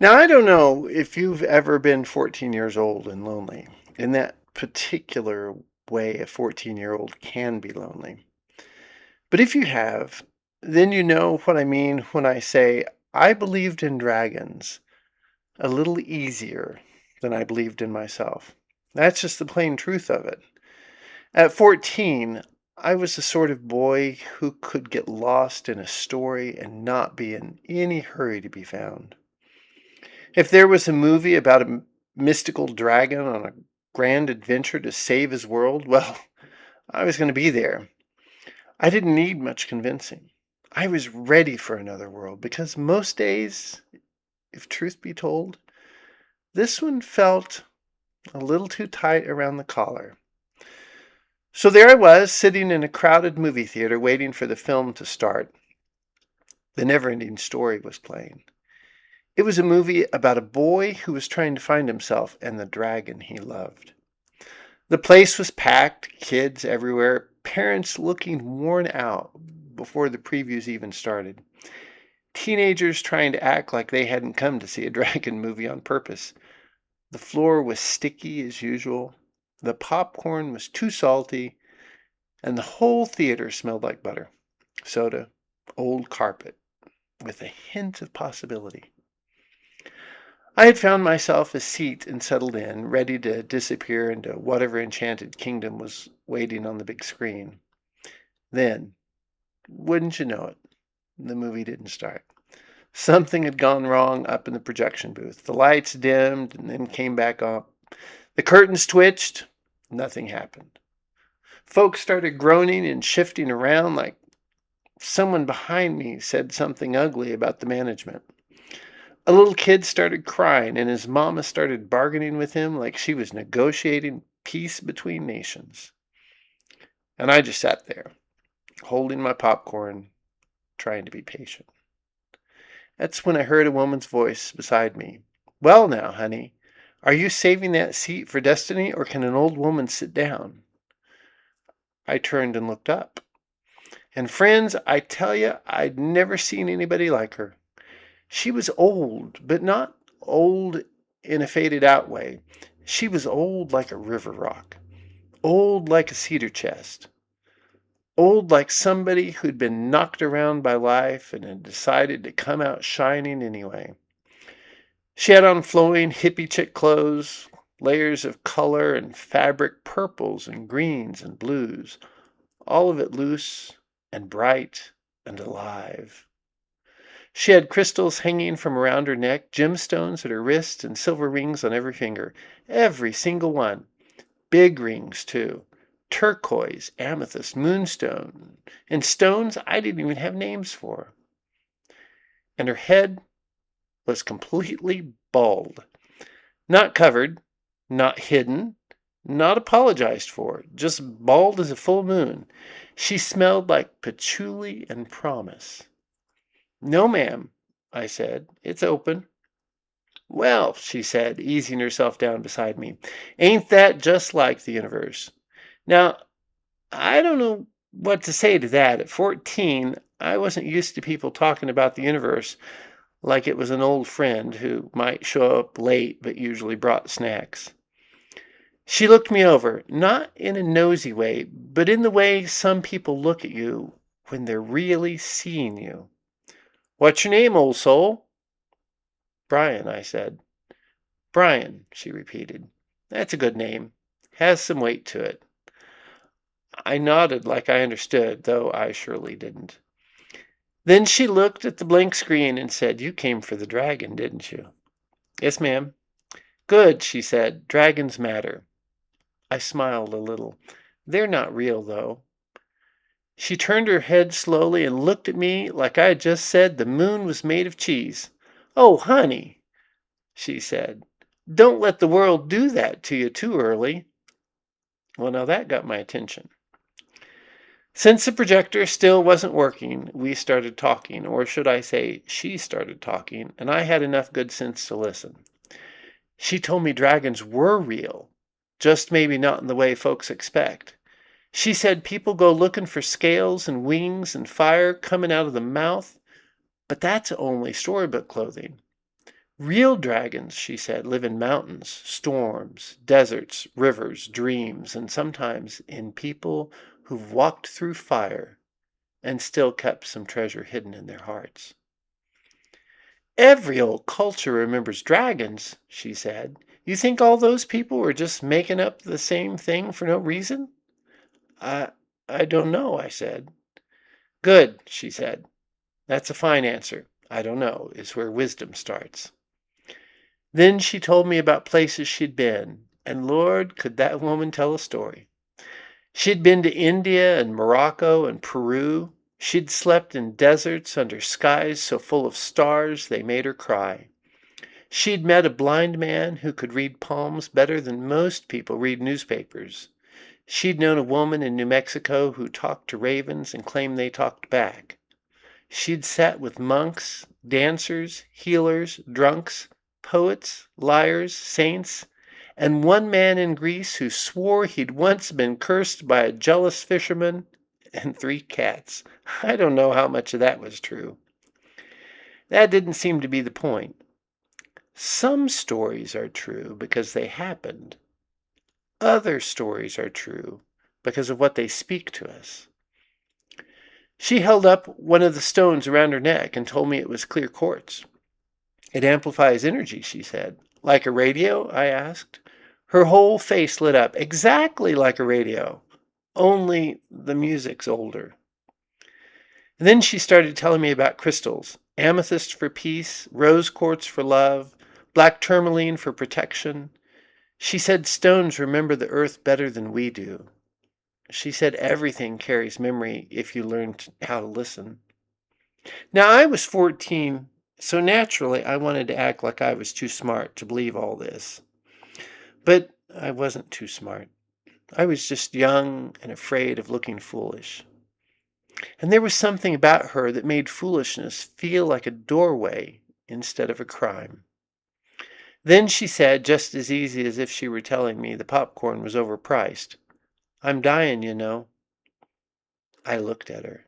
Now, I don't know if you've ever been 14 years old and lonely. In that particular way, a 14-year-old can be lonely. But if you have, then you know what I mean when I say I believed in dragons a little easier than I believed in myself. That's just the plain truth of it. At 14, I was the sort of boy who could get lost in a story and not be in any hurry to be found. If there was a movie about a mystical dragon on a grand adventure to save his world, well, I was going to be there. I didn't need much convincing. I was ready for another world because most days, if truth be told, this one felt a little too tight around the collar. So there I was, sitting in a crowded movie theater waiting for the film to start. The never-ending story was playing. It was a movie about a boy who was trying to find himself and the dragon he loved. The place was packed, kids everywhere, parents looking worn out before the previews even started. Teenagers trying to act like they hadn't come to see a dragon movie on purpose. The floor was sticky as usual. The popcorn was too salty, and the whole theater smelled like butter, soda, old carpet, with a hint of possibility. I had found myself a seat and settled in, ready to disappear into whatever enchanted kingdom was waiting on the big screen. Then, wouldn't you know it, the movie didn't start. Something had gone wrong up in the projection booth. The lights dimmed and then came back up. The curtains twitched. Nothing happened. Folks started groaning and shifting around like someone behind me said something ugly about the management. A little kid started crying, and his mama started bargaining with him like she was negotiating peace between nations. And I just sat there, holding my popcorn, trying to be patient. That's when I heard a woman's voice beside me. Well now, honey, are you saving that seat for destiny, or can an old woman sit down? I turned and looked up. And friends, I tell you, I'd never seen anybody like her. She was old, but not old in a faded out way. She was old like a river rock, old like a cedar chest, old like somebody who'd been knocked around by life and had decided to come out shining anyway. She had on flowing hippy-chick clothes, layers of color and fabric, purples and greens and blues, all of it loose and bright and alive. She had crystals hanging from around her neck, gemstones at her wrists, and silver rings on every finger. Every single one. Big rings, too. Turquoise, amethyst, moonstone, and stones I didn't even have names for. And her head was completely bald. Not covered, not hidden, not apologized for, just bald as a full moon. She smelled like patchouli and promise. No, ma'am, I said. It's open. Well, she said, easing herself down beside me, ain't that just like the universe? Now, I don't know what to say to that. At 14, I wasn't used to people talking about the universe like it was an old friend who might show up late but usually brought snacks. She looked me over, not in a nosy way, but in the way some people look at you when they're really seeing you. What's your name, old soul? Brian, I said. Brian, she repeated. That's a good name. Has some weight to it. I nodded like I understood, though I surely didn't. Then she looked at the blank screen and said, You came for the dragon, didn't you? Yes, ma'am. Good, she said. Dragons matter. I smiled a little. They're not real, though. She turned her head slowly and looked at me like I had just said the moon was made of cheese. Oh, honey, she said, don't let the world do that to you too early. Well, now that got my attention. Since the projector still wasn't working, we started talking, or should I say, she started talking, and I had enough good sense to listen. She told me dragons were real, just maybe not in the way folks expect. She said people go looking for scales and wings and fire coming out of the mouth, but that's only storybook clothing. Real dragons, she said, live in mountains, storms, deserts, rivers, dreams, and sometimes in people who've walked through fire and still kept some treasure hidden in their hearts. Every old culture remembers dragons, she said. You think all those people were just making up the same thing for no reason? I I don't know, I said. Good, she said. That's a fine answer. I don't know, is where wisdom starts. Then she told me about places she'd been, and Lord, could that woman tell a story. She'd been to India and Morocco and Peru. She'd slept in deserts under skies so full of stars they made her cry. She'd met a blind man who could read palms better than most people read newspapers. She'd known a woman in New Mexico who talked to ravens and claimed they talked back. She'd sat with monks, dancers, healers, drunks, poets, liars, saints, and one man in Greece who swore he'd once been cursed by a jealous fisherman, and 3 cats. I don't know how much of that was true. That didn't seem to be the point. Some stories are true because they happened. Other stories are true because of what they speak to us. She held up one of the stones around her neck and told me it was clear quartz. It amplifies energy, she said. Like a radio? I asked. Her whole face lit up, exactly like a radio, only the music's older. And then she started telling me about crystals. Amethyst for peace, rose quartz for love, black tourmaline for protection. She said stones remember the earth better than we do. She said everything carries memory if you learn how to listen. Now, I was 14, so naturally I wanted to act like I was too smart to believe all this. But I wasn't too smart. I was just young and afraid of looking foolish. And there was something about her that made foolishness feel like a doorway instead of a crime. Then she said, just as easy as if she were telling me the popcorn was overpriced, I'm dying, you know. I looked at her.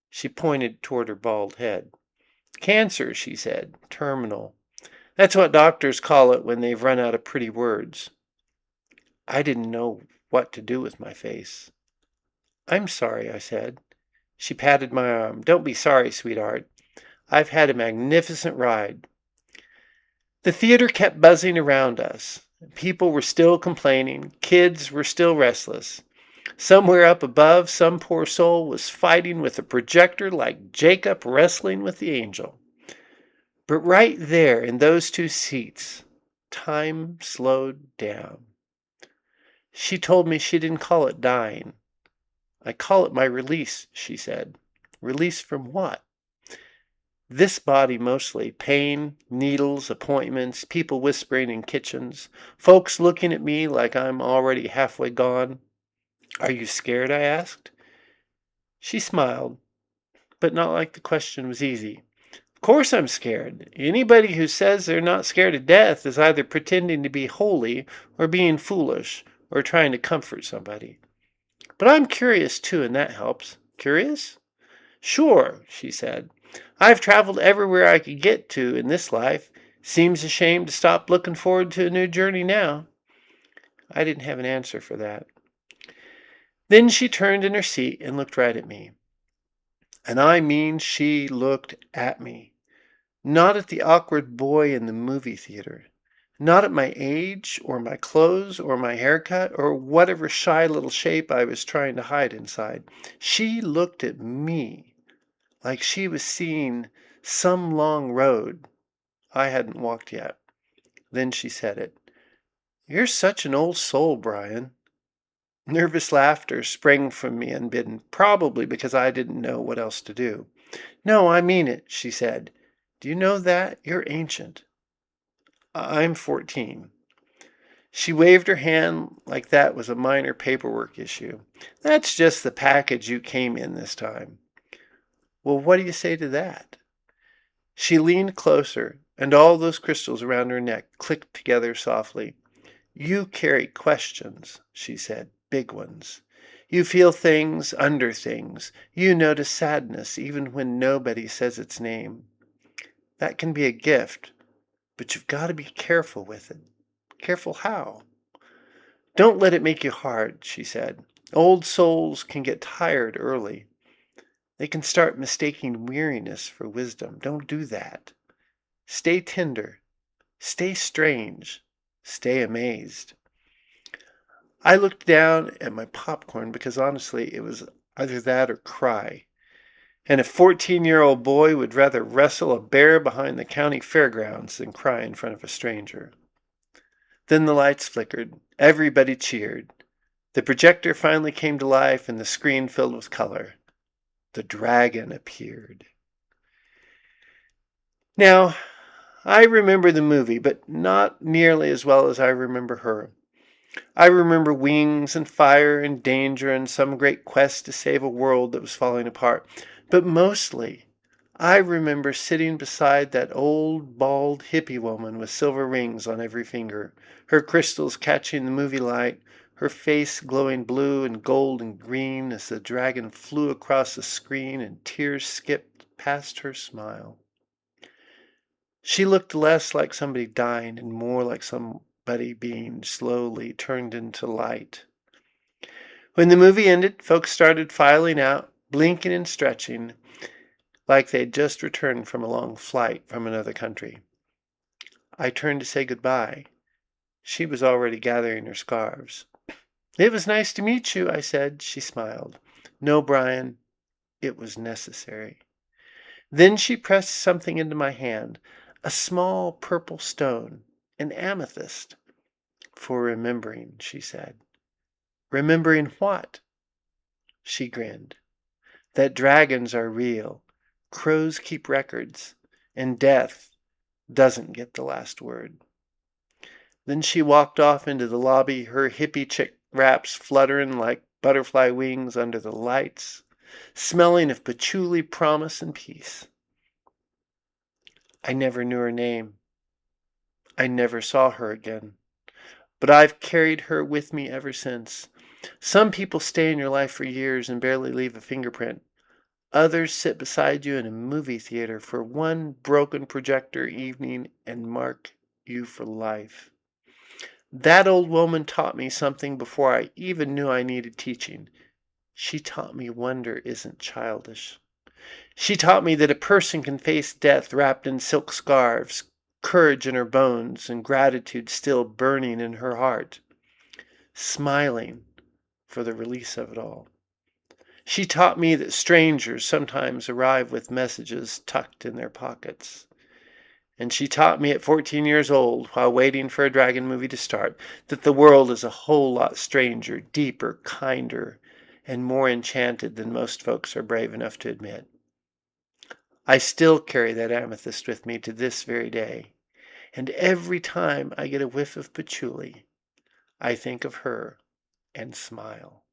She pointed toward her bald head. Cancer, she said, terminal. That's what doctors call it when they've run out of pretty words. I didn't know what to do with my face. I'm sorry, I said. She patted my arm. Don't be sorry, sweetheart. I've had a magnificent ride. The theater kept buzzing around us. People were still complaining. Kids were still restless. Somewhere up above, some poor soul was fighting with a projector like Jacob wrestling with the angel. But right there in those 2 seats, time slowed down. She told me she didn't call it dying. I call it my release, she said. Release from what? This body mostly. Pain, needles, appointments, people whispering in kitchens, folks looking at me like I'm already halfway gone. Are you scared? I asked. She smiled, but not like the question was easy. Of course I'm scared. Anybody who says they're not scared of death is either pretending to be holy or being foolish or trying to comfort somebody. But I'm curious too, and that helps. Curious? Sure, she said. I've traveled everywhere I could get to in this life. Seems a shame to stop looking forward to a new journey now. I didn't have an answer for that. Then she turned in her seat and looked right at me. And I mean she looked at me. Not at the awkward boy in the movie theater. Not at my age, or my clothes, or my haircut, or whatever shy little shape I was trying to hide inside. She looked at me like she was seeing some long road I hadn't walked yet. Then she said it. You're such an old soul, Brian. Nervous laughter sprang from me unbidden, probably because I didn't know what else to do. No, I mean it, she said. Do you know that? You're ancient. I'm 14. She waved her hand like that was a minor paperwork issue. That's just the package you came in this time. Well, what do you say to that? She leaned closer, and all those crystals around her neck clicked together softly. You carry questions, she said, big ones. You feel things under things. You notice sadness even when nobody says its name. That can be a gift, but you've got to be careful with it. Careful how? Don't let it make you hard, she said. Old souls can get tired early. They can start mistaking weariness for wisdom. Don't do that. Stay tender. Stay strange. Stay amazed. I looked down at my popcorn because honestly, it was either that or cry. And a 14-year-old boy would rather wrestle a bear behind the county fairgrounds than cry in front of a stranger. Then the lights flickered. Everybody cheered. The projector finally came to life and the screen filled with color. The dragon appeared. Now, I remember the movie, but not nearly as well as I remember her. I remember wings and fire and danger and some great quest to save a world that was falling apart. But mostly, I remember sitting beside that old, bald hippie woman with silver rings on every finger, her crystals catching the movie light, her face glowing blue and gold and green as the dragon flew across the screen and tears skipped past her smile. She looked less like somebody dying and more like somebody being slowly turned into light. When the movie ended, folks started filing out, blinking and stretching, like they'd just returned from a long flight from another country. I turned to say goodbye. She was already gathering her scarves. "It was nice to meet you," I said. She smiled. "No, Brian, it was necessary." Then she pressed something into my hand, a small purple stone, an amethyst. "For remembering," she said. "Remembering what?" She grinned. "That dragons are real, crows keep records, and death doesn't get the last word." Then she walked off into the lobby, her hippy-chick wraps fluttering like butterfly wings under the lights, smelling of patchouli, promise, and peace. I never knew her name. I never saw her again. But I've carried her with me ever since. Some people stay in your life for years and barely leave a fingerprint. Others sit beside you in a movie theater for one broken projector evening and mark you for life. That old woman taught me something before I even knew I needed teaching. She taught me wonder isn't childish. She taught me that a person can face death wrapped in silk scarves, courage in her bones, and gratitude still burning in her heart, smiling for the release of it all. She taught me that strangers sometimes arrive with messages tucked in their pockets. And she taught me at 14 years old, while waiting for a dragon movie to start, that the world is a whole lot stranger, deeper, kinder, and more enchanted than most folks are brave enough to admit. I still carry that amethyst with me to this very day, and every time I get a whiff of patchouli, I think of her and smile.